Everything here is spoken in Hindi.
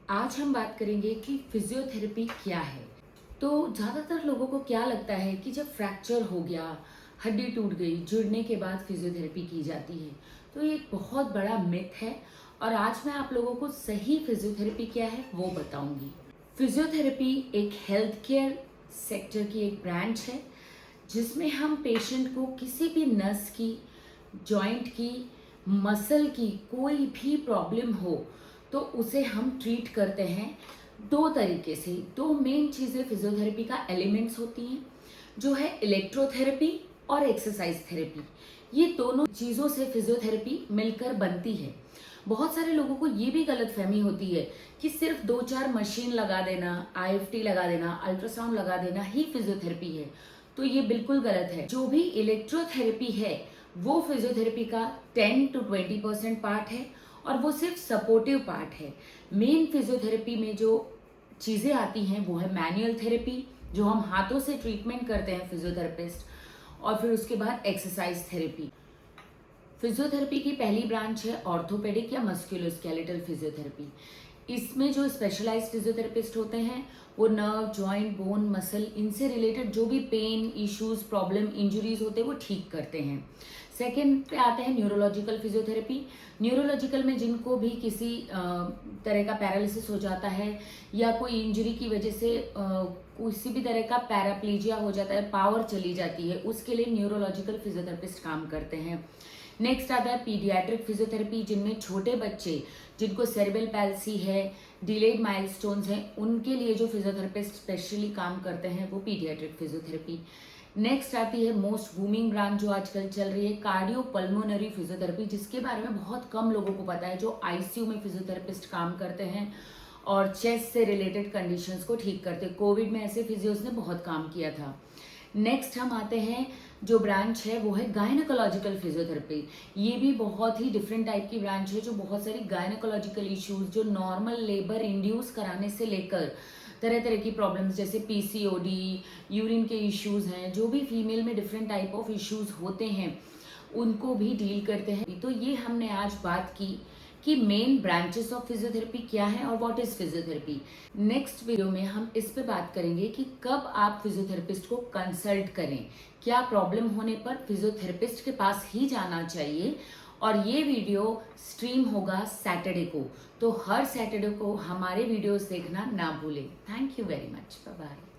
आज हम बात करेंगे कि फिजियोथेरेपी क्या है। तो ज़्यादातर लोगों को क्या लगता है कि जब फ्रैक्चर हो गया, हड्डी टूट गई, जुड़ने के बाद फिजियोथेरेपी की जाती है। तो ये एक बहुत बड़ा मिथ है और आज मैं आप लोगों को सही फिजियोथेरेपी क्या है वो बताऊंगी। फिजियोथेरेपी एक हेल्थ केयर सेक्टर की एक ब्रांच है जिसमें हम पेशेंट को किसी भी नस की, जॉइंट की, मसल की कोई भी प्रॉब्लम हो तो उसे हम ट्रीट करते हैं दो तरीके से। दो मेन चीज़ें फिजियोथेरेपी का एलिमेंट्स होती हैं जो है इलेक्ट्रोथेरेपी और एक्सरसाइज थेरेपी। ये दोनों चीज़ों से फिजियोथेरेपी मिलकर बनती है। बहुत सारे लोगों को ये भी गलतफहमी होती है कि सिर्फ दो चार मशीन लगा देना, आईएफटी लगा देना, अल्ट्रासाउंड लगा देना ही फिजियोथेरेपी है। तो ये बिल्कुल गलत है। जो भी इलेक्ट्रोथेरेपी है वो फिजियोथेरेपी का 10 to 20% पार्ट है और वो सिर्फ सपोर्टिव पार्ट है। मेन फिजियोथेरेपी में जो चीज़ें आती हैं वो है मैनुअल थेरेपी, जो हम हाथों से ट्रीटमेंट करते हैं फिजियोथेरेपिस्ट, और फिर उसके बाद एक्सरसाइज थेरेपी। फिजियोथेरेपी की पहली ब्रांच है ऑर्थोपेडिक या मस्कुलोस्केलेटल फिजियोथेरेपी। इसमें जो स्पेशलाइज्ड फिजियोथेरेपिस्ट होते हैं वो नर्व, जॉइंट, बोन, मसल, इनसे रिलेटेड जो भी पेन, इश्यूज, प्रॉब्लम, इंजरीज होते हैं वो ठीक करते हैं। सेकेंड पे आते हैं न्यूरोलॉजिकल फिजियोथेरेपी। न्यूरोलॉजिकल में जिनको भी किसी तरह का पैरालिसिस हो जाता है या कोई इंजरी की वजह से किसी भी तरह का पैराप्लीजिया हो जाता है, पावर चली जाती है, उसके लिए न्यूरोलॉजिकल फिजियोथेरेपिस्ट काम करते हैं। नेक्स्ट आता है पीडियाट्रिक फिजियोथेरेपी, जिनमें छोटे बच्चे जिनको सेरेब्रल पैल्सी है, डिलेड माइलस्टोन्स हैं, उनके लिए जो फिजियोथेरेपिस्ट स्पेशली काम करते हैं वो पीडियाट्रिक फिजियोथेरेपी। नेक्स्ट आती है मोस्ट बूमिंग ब्रांच जो आजकल चल रही है, कार्डियो पल्मोनरी फिजियोथेरेपी, जिसके बारे में बहुत कम लोगों को पता है। जो आईसीयू में फिजियोथेरेपिस्ट काम करते हैं और चेस्ट से रिलेटेड कंडीशंस को ठीक करते हैं। कोविड में ऐसे फिजियोज ने बहुत काम किया था। नेक्स्ट हम आते हैं, जो ब्रांच है वो है गायनेकोलॉजिकल फिजियोथेरेपी। ये भी बहुत ही डिफरेंट टाइप की ब्रांच है जो बहुत सारी गायनेकोलॉजिकल इश्यूज, जो नॉर्मल लेबर इंड्यूस कराने से लेकर तरह तरह की प्रॉब्लम्स जैसे पीसीओडी, यूरिन के इश्यूज हैं, जो भी फीमेल में डिफरेंट टाइप ऑफ इश्यूज होते हैं उनको भी डील करते हैं। तो ये हमने आज बात की कि मेन ब्रांचेस ऑफ फिजियोथेरेपी क्या है और what is physiotherapy. Next video में हम इस पे बात करेंगे कि कब आप फिजियोथेरेपिस्ट को कंसल्ट करें, क्या प्रॉब्लम होने पर फिजियोथेरेपिस्ट के पास ही जाना चाहिए। और ये वीडियो स्ट्रीम होगा सैटरडे को, तो हर सैटरडे को हमारे वीडियोस देखना ना भूलें। Thank you very much, bye bye.